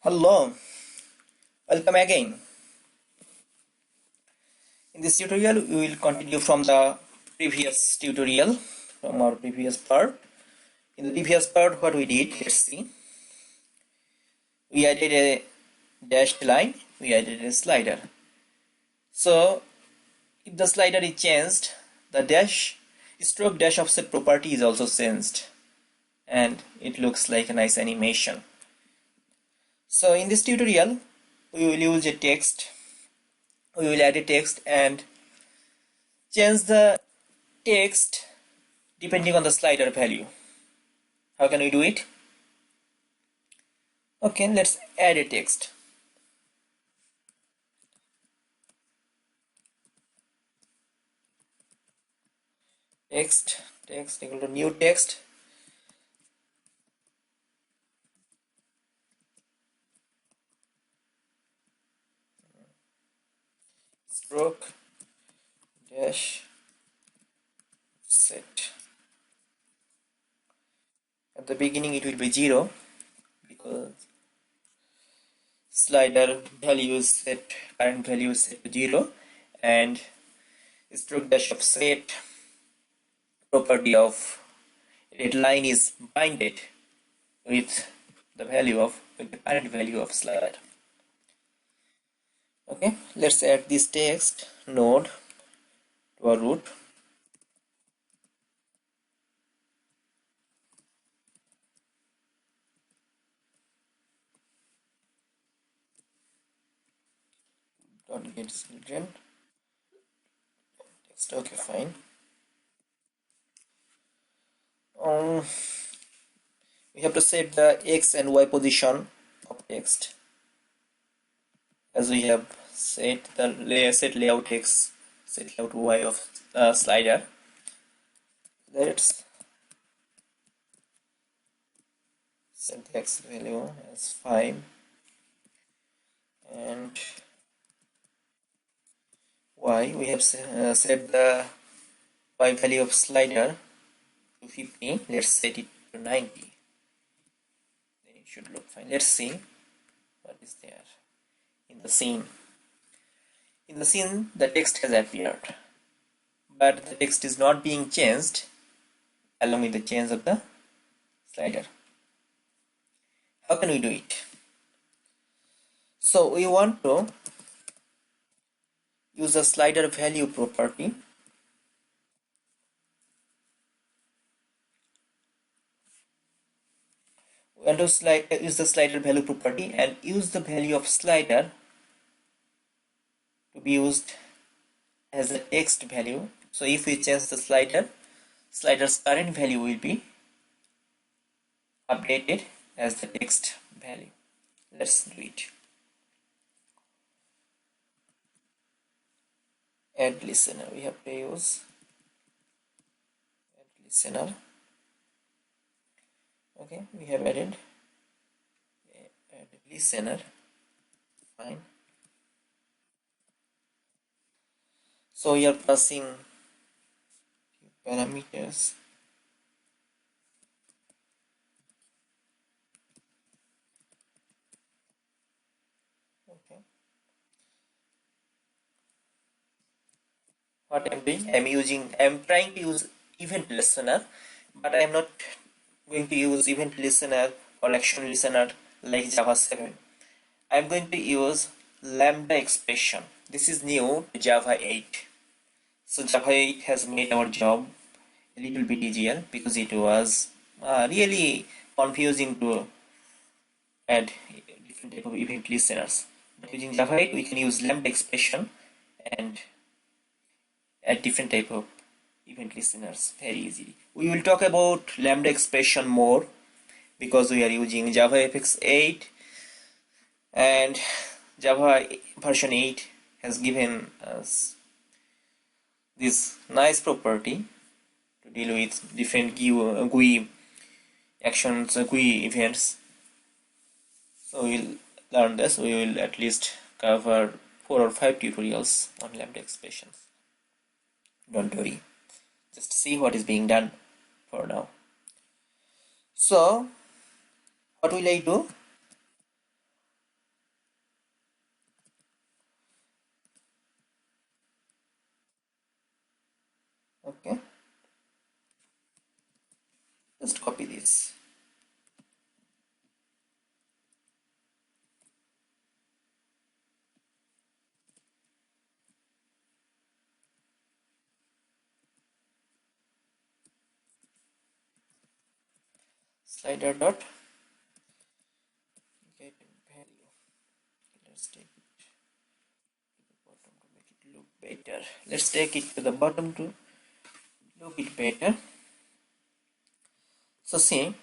Hello, welcome again. In this tutorial, we will continue from the previous tutorial, from our previous part. In the previous part, what we did, let's see. We added a dashed line, we added a slider. So, if the slider is changed, the stroke dash offset property is also changed. And it looks like a nice animation. So, in this tutorial, we will use a text. We will add a text and change the text depending on the slider value. How can we do it? Okay, let's add a text. Text equal to new text. Stroke dash set. At the beginning it will be 0 because slider value is set, current value is set to 0, and stroke dash of set property of red line is binded with the current value of slider. Okay, let's add this text node to our root. Dot get children text. Okay, fine. We have to set the x and y position of text, as we have set the set layout x, set layout y of slider. Let's set the x value as 5 and y. We have set the y value of slider to 50. Let's set it to 90. Then it should look fine. Let's see what is there in the scene. In the scene, the text has appeared, but the text is not being changed along with the change of the slider. How can we do it? So we want to use the slider value property. We want to use the slider value property and use the value of slider to be used as a text value. So if we change the slider's current value will be updated as the text value. Let's do it. Add listener. We have to use add listener. Okay, we have added listener. Fine. So we are passing parameters. Okay. What I'm doing, I'm trying to use event listener, but I'm not going to use event listener or action listener like Java 7. I'm going to use lambda expression. This is new to Java 8. So Java 8 has made our job a little bit easier because it was really confusing to add different type of event listeners. But using Java 8, we can use lambda expression and add different type of event listeners very easily. We will talk about lambda expression more because we are using JavaFX 8, and Java version 8 has given us this nice property to deal with different GUI actions, GUI events. So we'll learn this. We will at least cover 4 or 5 tutorials on lambda expressions. Don't worry, just see what is being done for now. So what will I do? slider dot get value. Let's take it to the bottom to make it look better. Let's take it to the bottom to look it better. So see,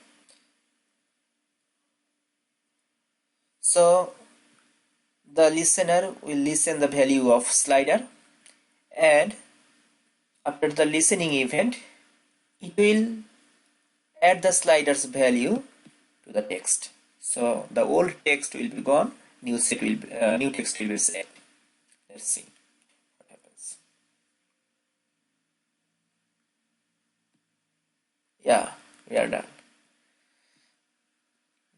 so the listener will listen the value of slider, and after the listening event it will add the slider's value to the text. So the old text will be gone, new text will be set. Let's see what happens. Yeah, we are done.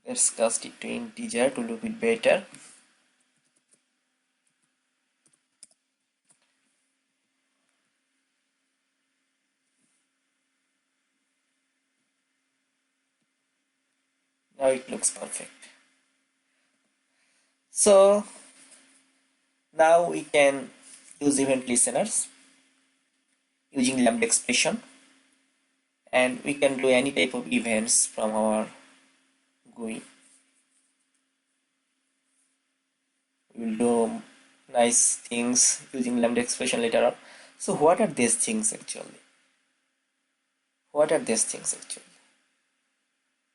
Let's cast it to integer to look it better. Now it looks perfect. So now we can use event listeners using lambda expression, and we can do any type of events from our GUI. We will do nice things using lambda expression later on. So what are these things actually? What are these things actually?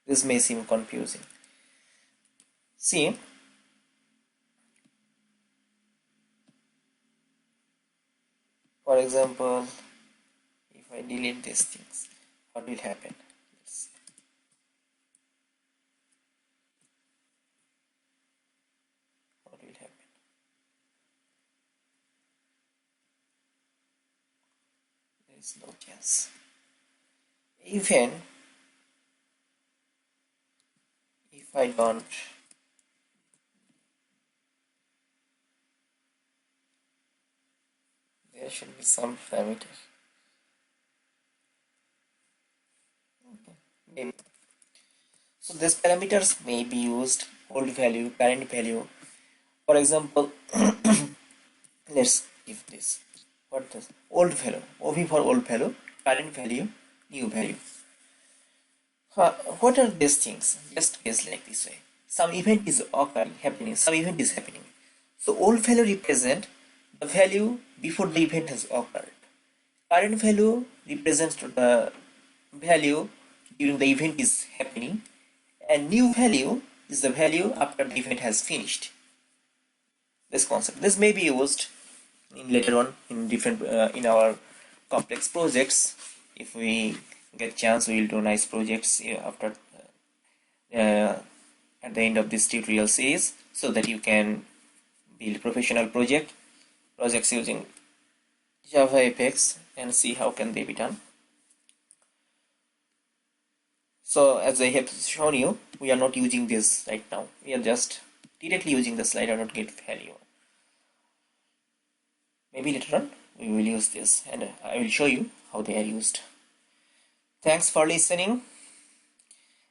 This may seem confusing. See, for example, if I delete these things, what will happen? What will happen? There is no chance. Even if I don't there should be some parameter. Okay. Maybe. So these parameters may be used old value, current value. For example, let's give this. What does old value? OV for old value, current value, new value. What are these things? Just guess like this way. Some event is happening. Some event is happening. So old value represent the value before the event has occurred. Current value represents the value during the event is happening, and new value is the value after the event has finished. This concept. This may be used in later on in different in our complex projects. If we get chance, we will do nice projects after at the end of this tutorial series, so that you can build professional projects using JavaFX and see how can they be done. So as I have shown you, we are not using this right now. We are just directly using the slider.get value. Maybe later on we will use this, and I will show you how they are used. Thanks for listening,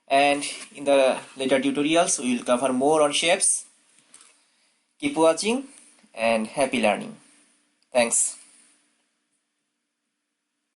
and in the later tutorials we will cover more on shapes. Keep watching and happy learning. Thanks.